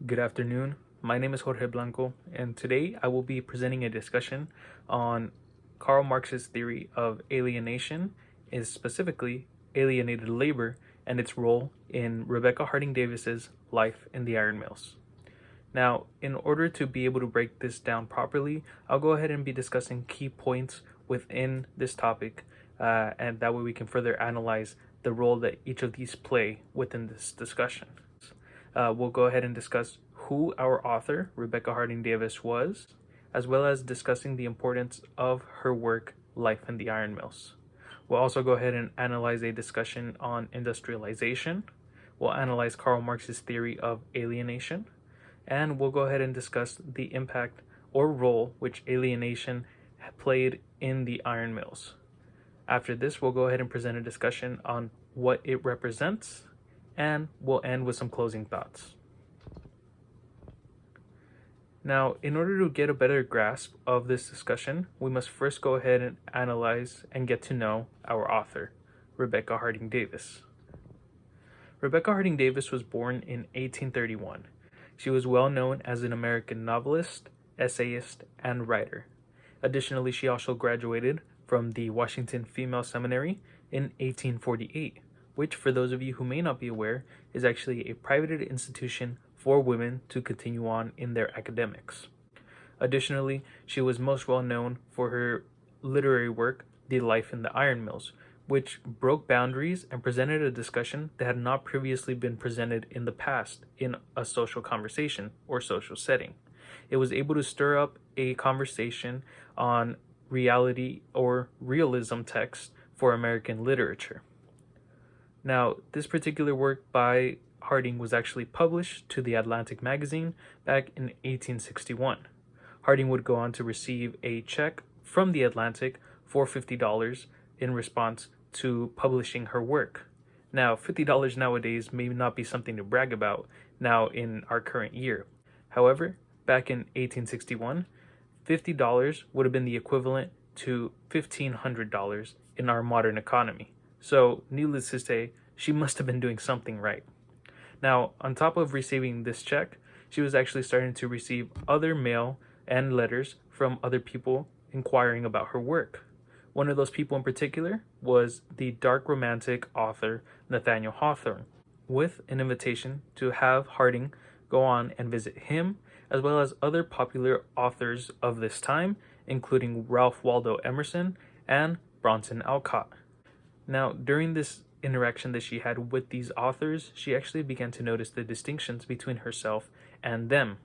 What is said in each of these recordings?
Good afternoon. My name is Jorge Blanco, and today I will be presenting a discussion on Karl Marx's theory of alienation, is specifically alienated labor and its role in Rebecca Harding Davis's Life in the Iron Mills. Now, in order to be able to break this down properly, I'll go ahead and be discussing key points within this topic, and that way we can further analyze the role that each of these play within this discussion. We'll go ahead and discuss who our author, Rebecca Harding Davis, was, as well as discussing the importance of her work, Life in the Iron Mills. We'll also go ahead and analyze a discussion on industrialization. We'll analyze Karl Marx's theory of alienation, and we'll go ahead and discuss the impact or role which alienation played in the iron mills. After this, we'll go ahead and present a discussion on what it represents, and we'll end with some closing thoughts. Now, in order to get a better grasp of this discussion, we must first go ahead and analyze and get to know our author, Rebecca Harding Davis. Rebecca Harding Davis was born in 1831. She was well known as an American novelist, essayist, and writer. Additionally, she also graduated from the Washington Female Seminary in 1848, which, for those of you who may not be aware, is actually a private institution for women to continue on in their academics. Additionally, she was most well known for her literary work, The Life in the Iron Mills, which broke boundaries and presented a discussion that had not previously been presented in the past in a social conversation or social setting. It was able to stir up a conversation on reality or realism text for American literature. Now, this particular work by Harding was actually published to the Atlantic magazine back in 1861. Harding would go on to receive a check from the Atlantic for $50 in response to publishing her work. Now, $50 nowadays may not be something to brag about now in our current year. However, back in 1861, $50 would have been the equivalent to $1,500 in our modern economy. So, needless to say, she must have been doing something right. Now, on top of receiving this check, she was actually starting to receive other mail and letters from other people inquiring about her work. One of those people in particular was the dark romantic author Nathaniel Hawthorne, with an invitation to have Harding go on and visit him, as well as other popular authors of this time, including Ralph Waldo Emerson and Bronson Alcott. Now, during this interaction that she had with these authors, she actually began to notice the distinctions between herself and them.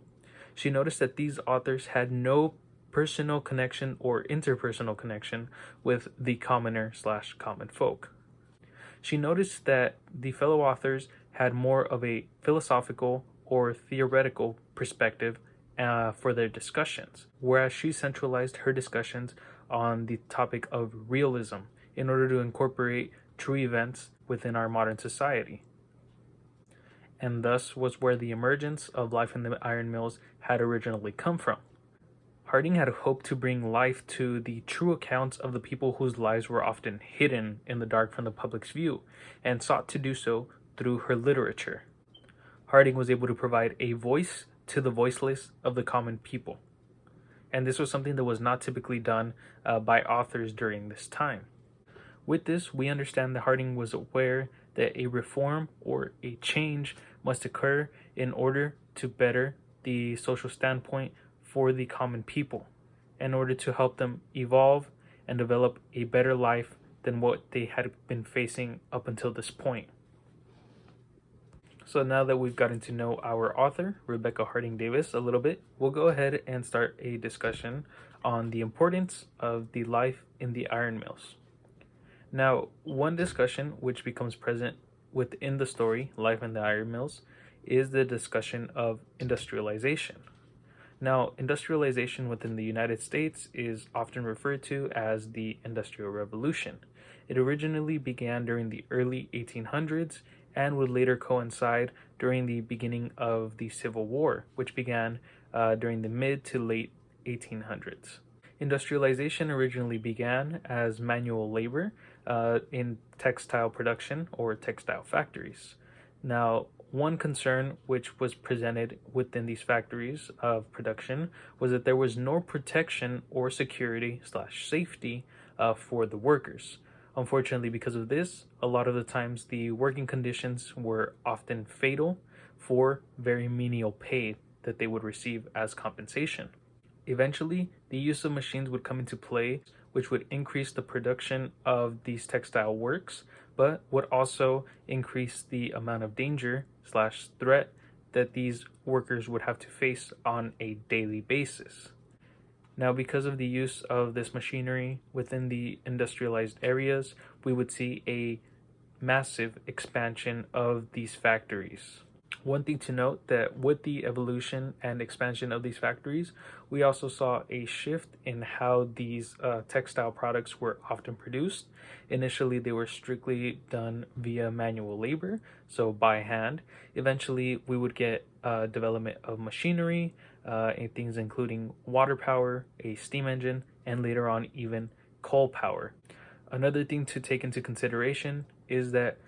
She noticed that these authors had no personal connection or interpersonal connection with the commoner/common folk. She noticed that the fellow authors had more of a philosophical or theoretical perspective for their discussions, whereas she centralized her discussions on the topic of realism in order to incorporate true events within our modern society. And thus was where the emergence of Life in the Iron Mills had originally come from. Harding had hoped to bring life to the true accounts of the people whose lives were often hidden in the dark from the public's view, and sought to do so through her literature. Harding was able to provide a voice to the voiceless of the common people. And this was something that was not typically done by authors during this time. With this, we understand that Harding was aware that a reform or a change must occur in order to better the social standpoint for the common people, in order to help them evolve and develop a better life than what they had been facing up until this point. So now that we've gotten to know our author, Rebecca Harding Davis, a little bit, we'll go ahead and start a discussion on the importance of the life in the iron mills. Now, one discussion which becomes present within the story, Life in the Iron Mills, is the discussion of industrialization. Now, industrialization within the United States is often referred to as the Industrial Revolution. It originally began during the early 1800s and would later coincide during the beginning of the Civil War, which began during the mid to late 1800s. Industrialization originally began as manual labor in textile production or textile factories. Now, one concern which was presented within these factories of production was that there was no protection or security slash safety for the workers. Unfortunately, because of this, a lot of the times the working conditions were often fatal for very menial pay that they would receive as compensation. Eventually, the use of machines would come into play, which would increase the production of these textile works, but would also increase the amount of danger slash threat that these workers would have to face on a daily basis. Now, because of the use of this machinery within the industrialized areas, we would see a massive expansion of these factories. One thing to note that with the evolution and expansion of these factories, we also saw a shift in how these textile products were often produced. Initially, they were strictly done via manual labor, so by hand. Eventually, we would get development of machinery, and things including water power, a steam engine, and later on even coal power. Another thing to take into consideration is that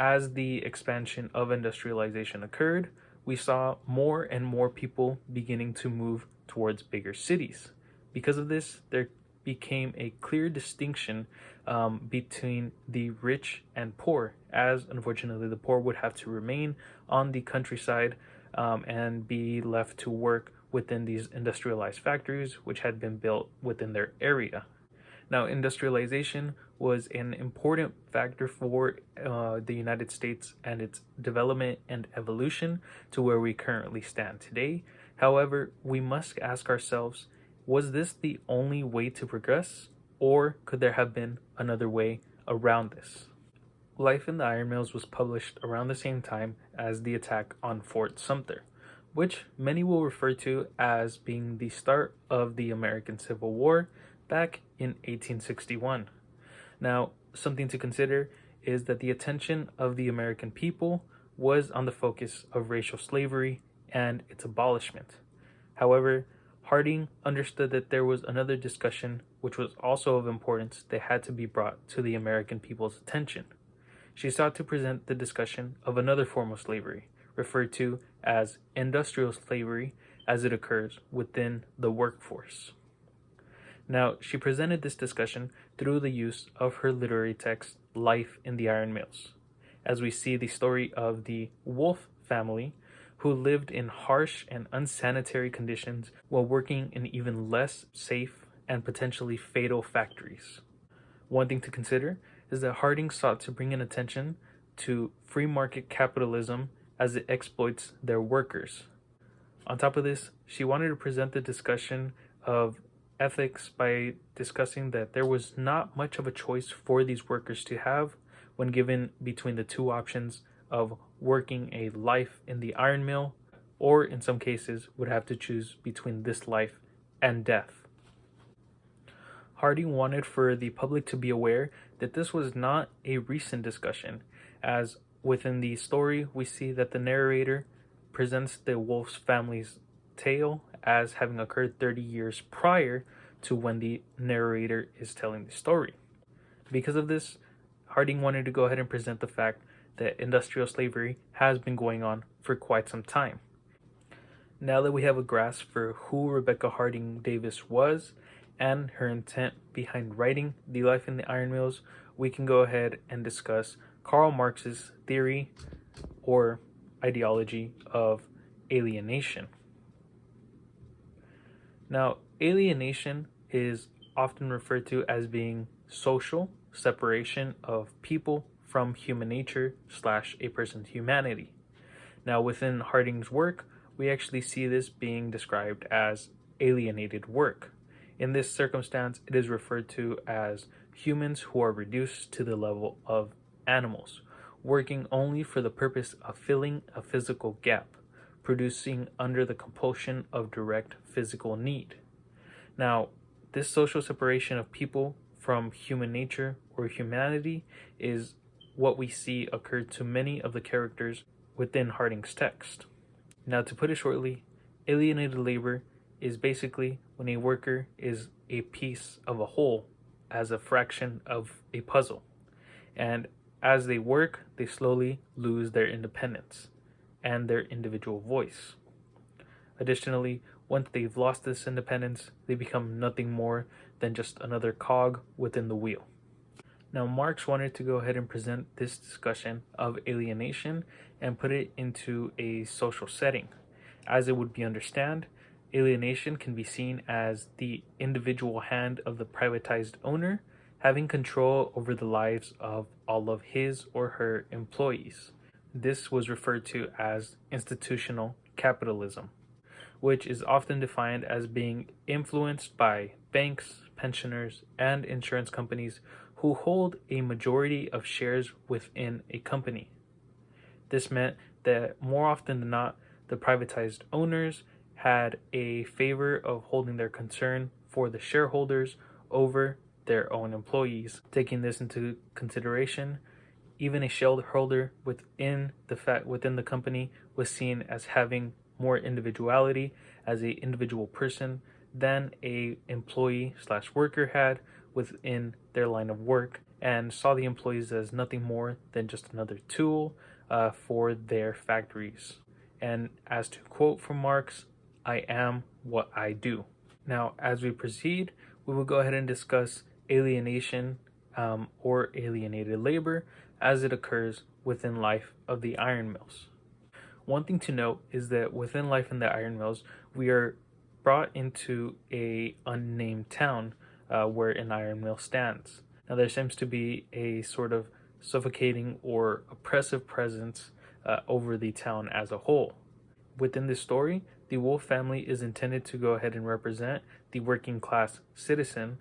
as the expansion of industrialization occurred, we saw more and more people beginning to move towards bigger cities. Because of this, there became a clear distinction between the rich and poor, as unfortunately the poor would have to remain on the countryside and be left to work within these industrialized factories, which had been built within their area. Now, industrialization was an important factor for the United States and its development and evolution to where we currently stand today. However, we must ask ourselves, was this the only way to progress, or could there have been another way around this? Life in the Iron Mills was published around the same time as the attack on Fort Sumter, which many will refer to as being the start of the American Civil War back in 1861. Now, something to consider is that the attention of the American people was on the focus of racial slavery and its abolishment. However, Harding understood that there was another discussion which was also of importance that had to be brought to the American people's attention. She sought to present the discussion of another form of slavery, referred to as industrial slavery, as it occurs within the workforce. Now, she presented this discussion through the use of her literary text, Life in the Iron Mills, as we see the story of the Wolfe family, who lived in harsh and unsanitary conditions while working in even less safe and potentially fatal factories. One thing to consider is that Harding sought to bring in attention to free market capitalism as it exploits their workers. On top of this, she wanted to present the discussion of ethics by discussing that there was not much of a choice for these workers to have when given between the two options of working a life in the iron mill, or in some cases would have to choose between this life and death. Harding wanted for the public to be aware that this was not a recent discussion, as within the story we see that the narrator presents the Wolfe's family's tale as having occurred 30 years prior to when the narrator is telling the story. Because of this, Harding wanted to go ahead and present the fact that industrial slavery has been going on for quite some time. Now that we have a grasp for who Rebecca Harding Davis was and her intent behind writing The Life in the Iron Mills, we can go ahead and discuss Karl Marx's theory or ideology of alienation. Now, alienation is often referred to as being social separation of people from human nature / a person's humanity. Now, within Harding's work, we actually see this being described as alienated work. In this circumstance, it is referred to as humans who are reduced to the level of animals, working only for the purpose of filling a physical gap, producing under the compulsion of direct physical need. Now, this social separation of people from human nature or humanity is what we see occur to many of the characters within Harding's text. Now, to put it shortly, alienated labor is basically when a worker is a piece of a whole as a fraction of a puzzle. And as they work, they slowly lose their independence. and their individual voice. Additionally, once they've lost this independence, they become nothing more than just another cog within the wheel. Now, Marx wanted to go ahead and present this discussion of alienation and put it into a social setting. As it would be understood, alienation can be seen as the individual hand of the privatized owner having control over the lives of all of his or her employees. This was referred to as institutional capitalism, which is often defined as being influenced by banks, pensioners, and insurance companies who hold a majority of shares within a company. This meant that more often than not, the privatized owners had a favor of holding their concern for the shareholders over their own employees. Taking this into consideration, even a shareholder within the company was seen as having more individuality as a individual person than a employee slash worker had within their line of work, and saw the employees as nothing more than just another tool for their factories. And as to quote from Marx, "I am what I do." Now, as we proceed, we will go ahead and discuss alienation or alienated labor as it occurs within life of the iron mills. One thing to note is that within life in the iron mills, we are brought into a unnamed town where an iron mill stands. Now, there seems to be a sort of suffocating or oppressive presence over the town as a whole. Within this story, the Wolf family is intended to go ahead and represent the working class citizen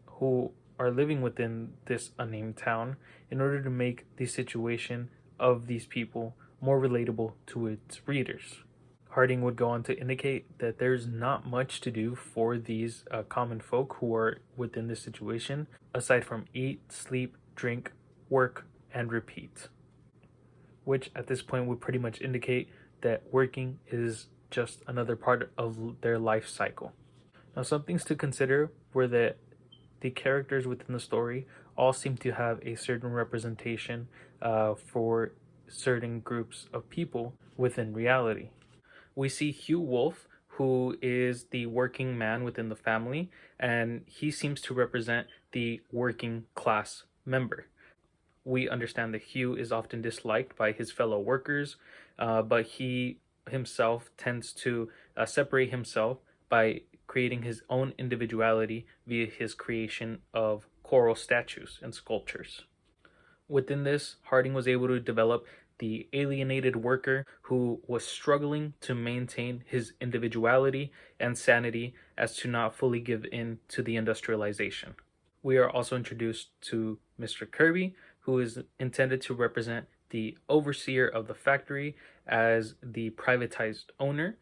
who are living within this unnamed town in order to make the situation of these people more relatable to its readers. Harding would go on to indicate that there's not much to do for these common folk who are within this situation, aside from eat, sleep, drink, work, and repeat. Which at this point would pretty much indicate that working is just another part of their life cycle. Now, some things to consider were that the characters within the story all seem to have a certain representation for certain groups of people within reality. We see Hugh Wolf, who is the working man within the family, and he seems to represent the working class member. We understand that Hugh is often disliked by his fellow workers, but he himself tends to separate himself by creating his own individuality via his creation of coral statues and sculptures. Within this, Harding was able to develop the alienated worker who was struggling to maintain his individuality and sanity as to not fully give in to the industrialization. We are also introduced to Mr. Kirby, who is intended to represent the overseer of the factory as the privatized owner.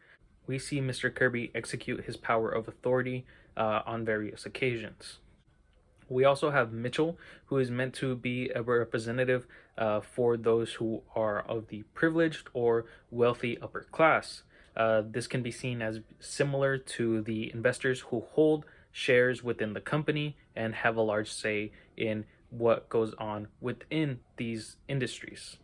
We see Mr. Kirby execute his power of authority on various occasions. We also have Mitchell, who is meant to be a representative for those who are of the privileged or wealthy upper class. This can be seen as similar to the investors who hold shares within the company and have a large say in what goes on within these industries.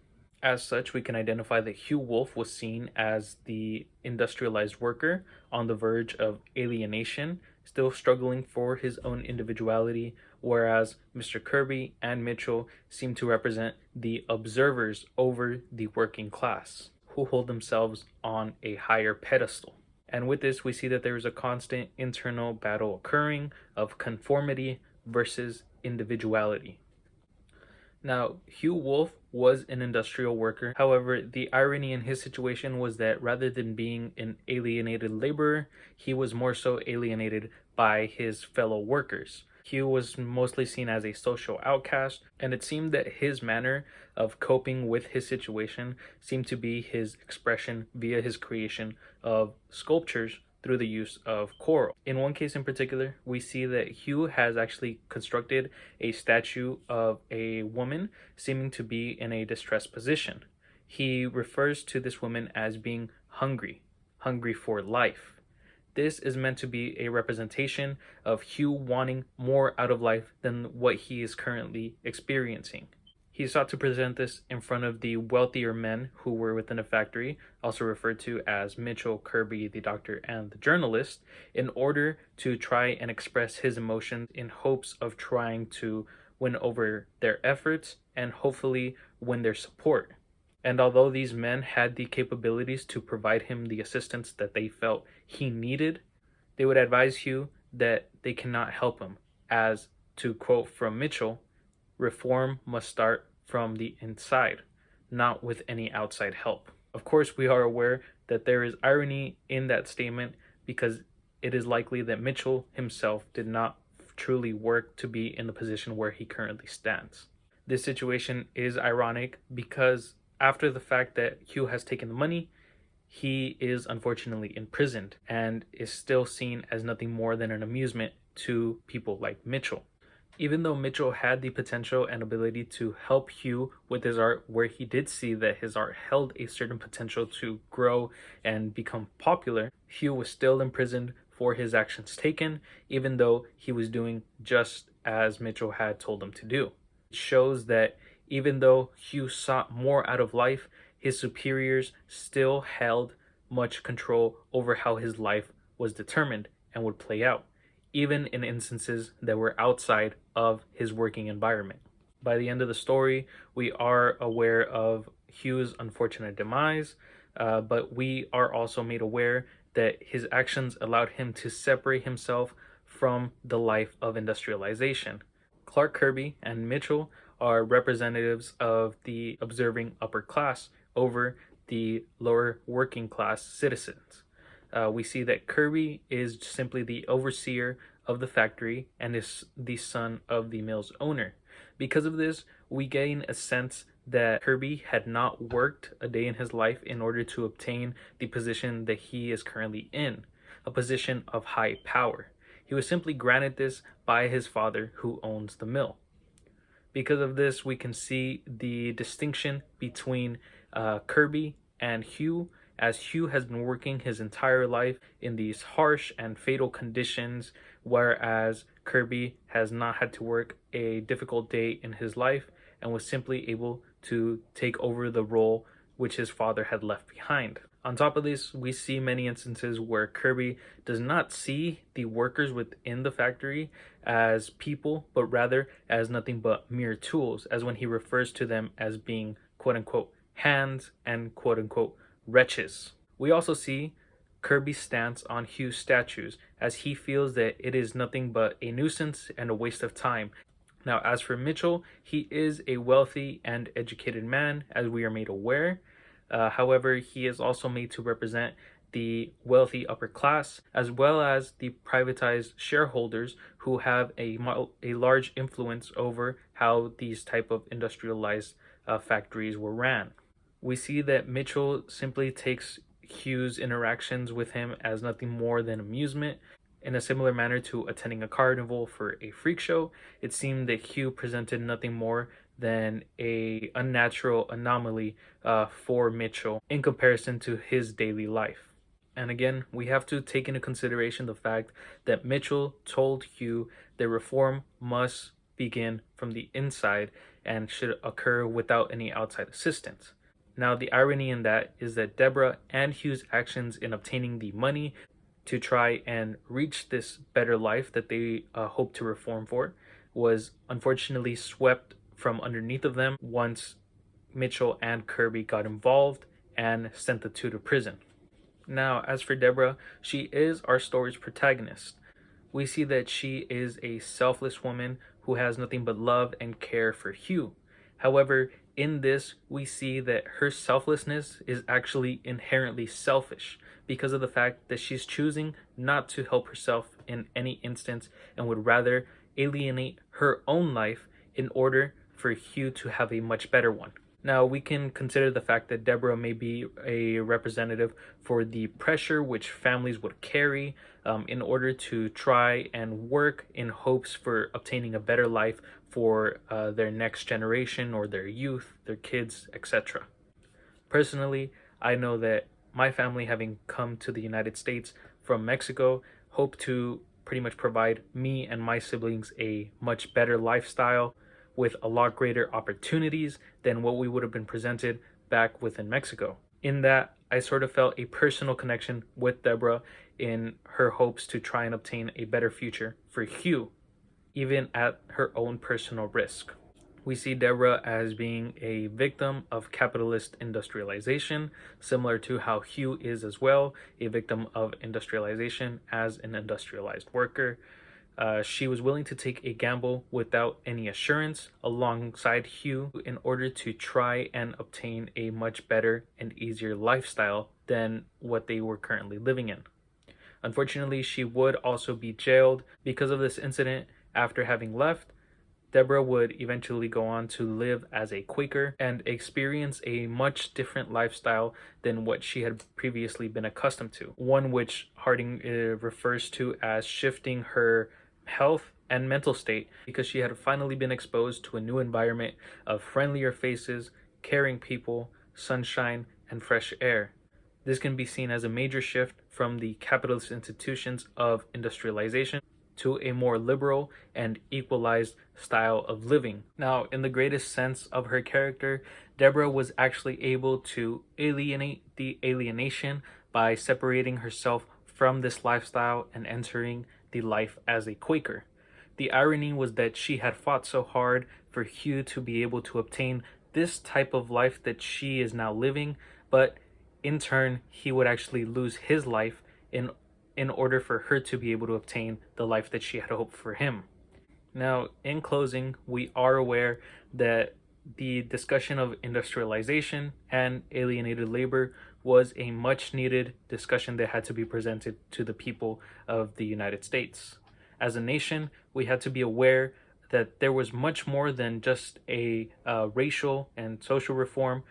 As such, we can identify that Hugh Wolf was seen as the industrialized worker on the verge of alienation, still struggling for his own individuality, whereas Mr. Kirby and Mitchell seem to represent the observers over the working class, who hold themselves on a higher pedestal. And with this, we see that there is a constant internal battle occurring of conformity versus individuality. Now, Hugh Wolf was an industrial worker. However, the irony in his situation was that rather than being an alienated laborer, he was more so alienated by his fellow workers. Hugh was mostly seen as a social outcast, and it seemed that his manner of coping with his situation seemed to be his expression via his creation of sculptures through the use of coral. In one case in particular, we see that Hugh has actually constructed a statue of a woman seeming to be in a distressed position. He refers to this woman as being hungry for life. This is meant to be a representation of Hugh wanting more out of life than what he is currently experiencing. He sought to present this in front of the wealthier men who were within the factory, also referred to as Mitchell, Kirby, the doctor, and the journalist, in order to try and express his emotions in hopes of trying to win over their efforts and hopefully win their support. And although these men had the capabilities to provide him the assistance that they felt he needed, they would advise Hugh that they cannot help him, as, to quote from Mitchell, reform must start from the inside, not with any outside help. Of course, we are aware that there is irony in that statement because it is likely that Mitchell himself did not truly work to be in the position where he currently stands. This situation is ironic because after the fact that Hugh has taken the money, he is unfortunately imprisoned and is still seen as nothing more than an amusement to people like Mitchell. Even though Mitchell had the potential and ability to help Hugh with his art, where he did see that his art held a certain potential to grow and become popular, Hugh was still imprisoned for his actions taken, even though he was doing just as Mitchell had told him to do. It shows that even though Hugh sought more out of life, his superiors still held much control over how his life was determined and would play out, even in instances that were outside of his working environment. By the end of the story, we are aware of Hugh's unfortunate demise, but we are also made aware that his actions allowed him to separate himself from the life of industrialization. Clark Kirby and Mitchell are representatives of the observing upper class over the lower working class citizens. We see that Kirby is simply the overseer of the factory and is the son of the mill's owner. Because of this, we gain a sense that Kirby had not worked a day in his life in order to obtain the position that he is currently in, a position of high power. He was simply granted this by his father, who owns the mill. Because of this, we can see the distinction between Kirby and Hugh, as Hugh has been working his entire life in these harsh and fatal conditions, whereas Kirby has not had to work a difficult day in his life and was simply able to take over the role which his father had left behind. On top of this, we see many instances where Kirby does not see the workers within the factory as people, but rather as nothing but mere tools, as when he refers to them as being quote-unquote hands and quote-unquote wretches. We also see Kirby's stance on Hugh's statues, as he feels that it is nothing but a nuisance and a waste of time. Now, as for Mitchell, he is a wealthy and educated man, as we are made aware. However, he is also made to represent the wealthy upper class, as well as the privatized shareholders who have a large influence over how these type of industrialized factories were ran. We see that Mitchell simply takes Hugh's interactions with him as nothing more than amusement. In a similar manner to attending a carnival for a freak show, it seemed that Hugh presented nothing more than a unnatural anomaly for Mitchell in comparison to his daily life. And again, we have to take into consideration the fact that Mitchell told Hugh that reform must begin from the inside and should occur without any outside assistance. Now, the irony in that is that Deborah and Hugh's actions in obtaining the money to try and reach this better life that they hope to reform for was unfortunately swept from underneath of them once Mitchell and Kirby got involved and sent the two to prison. Now, as for Deborah, she is our story's protagonist. We see that she is a selfless woman who has nothing but love and care for Hugh. However, in this, we see that her selflessness is actually inherently selfish because of the fact that she's choosing not to help herself in any instance and would rather alienate her own life in order for Hugh to have a much better one. Now, we can consider the fact that Deborah may be a representative for the pressure which families would carry in order to try and work in hopes for obtaining a better life for their next generation or their youth, their kids, etc. Personally, I know that my family, having come to the United States from Mexico, hope to pretty much provide me and my siblings a much better lifestyle with a lot greater opportunities than what we would have been presented back within Mexico. In that, I sort of felt a personal connection with Deborah in her hopes to try and obtain a better future for Hugh, even at her own personal risk. We see Deborah as being a victim of capitalist industrialization, similar to how Hugh is as well, a victim of industrialization as an industrialized worker. She was willing to take a gamble without any assurance alongside Hugh in order to try and obtain a much better and easier lifestyle than what they were currently living in. Unfortunately, she would also be jailed because of this incident. After having left, Deborah would eventually go on to live as a Quaker and experience a much different lifestyle than what she had previously been accustomed to, one which Harding refers to as shifting her health and mental state, because she had finally been exposed to a new environment of friendlier faces, caring people, sunshine, and fresh air. This can be seen as a major shift from the capitalist institutions of industrialization to a more liberal and equalized style of living. Now, in the greatest sense of her character, Deborah was actually able to alienate the alienation by separating herself from this lifestyle and entering the life as a Quaker. The irony was that she had fought so hard for Hugh to be able to obtain this type of life that she is now living, but in turn, he would actually lose his life in order for her to be able to obtain the life that she had hoped for him. Now, in closing, we are aware that the discussion of industrialization and alienated labor was a much needed discussion that had to be presented to the people of the United States. As a nation, we had to be aware that there was much more than just a racial and social reform.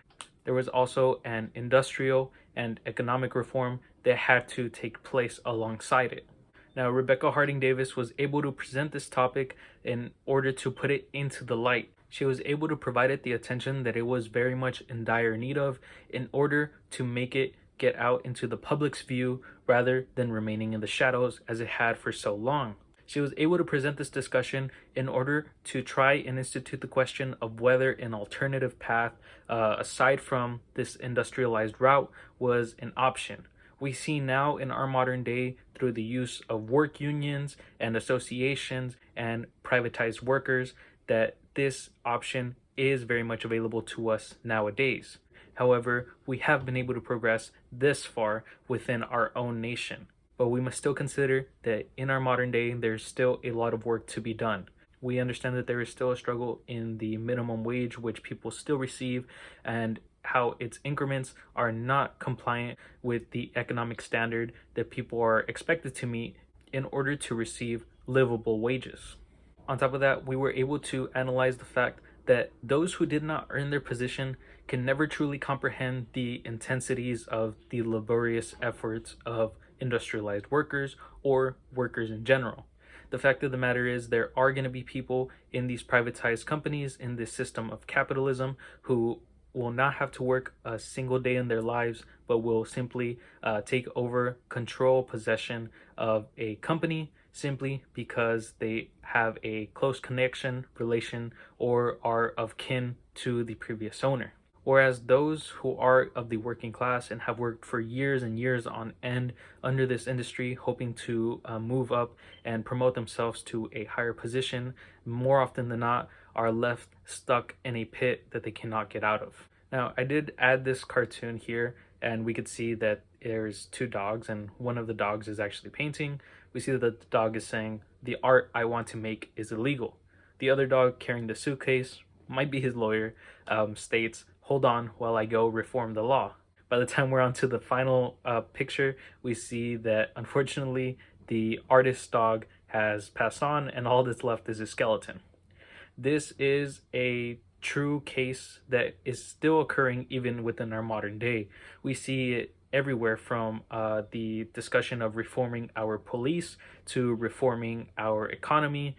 There was also an industrial and economic reform that had to take place alongside it. Now, Rebecca Harding Davis was able to present this topic in order to put it into the light. She was able to provide it the attention that it was very much in dire need of in order to make it get out into the public's view rather than remaining in the shadows as it had for so long. She was able to present this discussion in order to try and institute the question of whether an alternative path, aside from this industrialized route, was an option. We see now in our modern day, through the use of work unions and associations and privatized workers, that this option is very much available to us nowadays. However, we have been able to progress this far within our own nation. But we must still consider that in our modern day, there's still a lot of work to be done. We understand that there is still a struggle in the minimum wage, which people still receive, and how its increments are not compliant with the economic standard that people are expected to meet in order to receive livable wages. On top of that, we were able to analyze the fact that those who did not earn their position can never truly comprehend the intensities of the laborious efforts of industrialized workers or workers in general. The fact of the matter is, there are going to be people in these privatized companies in this system of capitalism who will not have to work a single day in their lives, but will simply take over control, possession of a company simply because they have a close connection, relation, or are of kin to the previous owner. Whereas those who are of the working class and have worked for years and years on end under this industry, hoping to move up and promote themselves to a higher position, more often than not, are left stuck in a pit that they cannot get out of. Now, I did add this cartoon here, and we could see that there's two dogs, and one of the dogs is actually painting. We see that the dog is saying, "The art I want to make is illegal." The other dog carrying the suitcase, might be his lawyer, states, "Hold on while I go reform the law." By the time we're on to the final picture, we see that unfortunately the artist's dog has passed on, and all that's left is a skeleton. This is a true case that is still occurring even within our modern day. We see it everywhere, from the discussion of reforming our police to reforming our economy.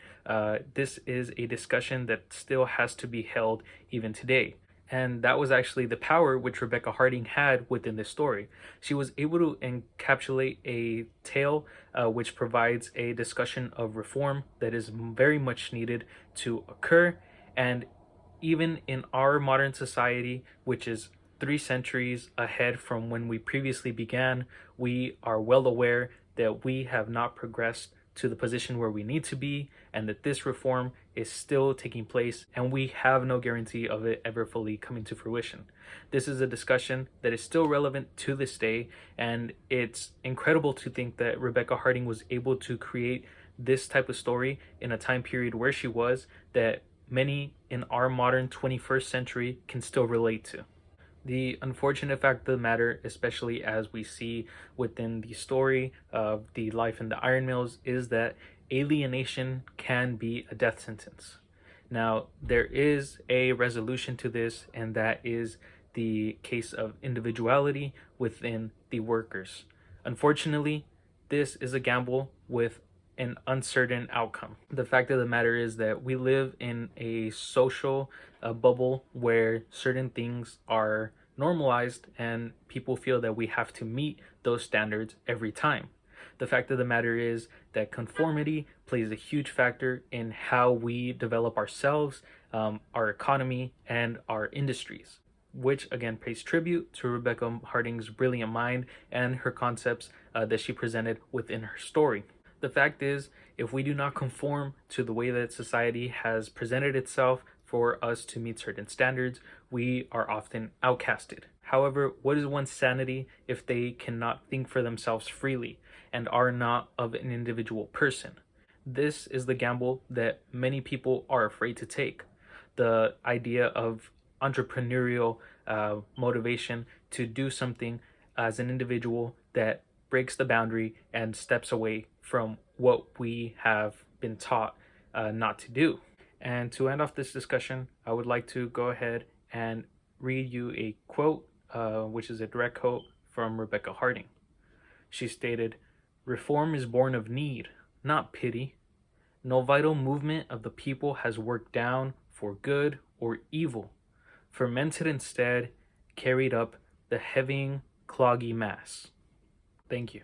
This is a discussion that still has to be held even today. And that was actually the power which Rebecca Harding had within this story. She was able to encapsulate a tale which provides a discussion of reform that is very much needed to occur, And even in our modern society, which is 3 centuries ahead from when we previously began, we are well aware that we have not progressed to the position where we need to be, and that this reform is still taking place, and we have no guarantee of it ever fully coming to fruition. This is a discussion that is still relevant to this day, and it's incredible to think that Rebecca Harding was able to create this type of story in a time period where she was, that many in our modern 21st century can still relate to. The unfortunate fact of the matter, especially as we see within the story of the life in the iron mills, is that alienation can be a death sentence. Now, there is a resolution to this, and that is the case of individuality within the workers. Unfortunately, this is a gamble with an uncertain outcome. The fact of the matter is that we live in a social bubble where certain things are normalized and people feel that we have to meet those standards every time. The fact of the matter is that conformity plays a huge factor in how we develop ourselves, our economy, and our industries, which again pays tribute to Rebecca Harding's brilliant mind and her concepts that she presented within her story. The fact is, if we do not conform to the way that society has presented itself for us to meet certain standards, we are often outcasted. However, what is one's sanity if they cannot think for themselves freely and are not of an individual person? This is the gamble that many people are afraid to take. The idea of entrepreneurial motivation to do something as an individual that breaks the boundary and steps away from what we have been taught not to do. And to end off this discussion, I would like to go ahead and read you a quote, which is a direct quote from Rebecca Harding. She stated, "Reform is born of need, not pity. No vital movement of the people has worked down for good or evil, fermented instead, carried up the heavying, cloggy mass." Thank you.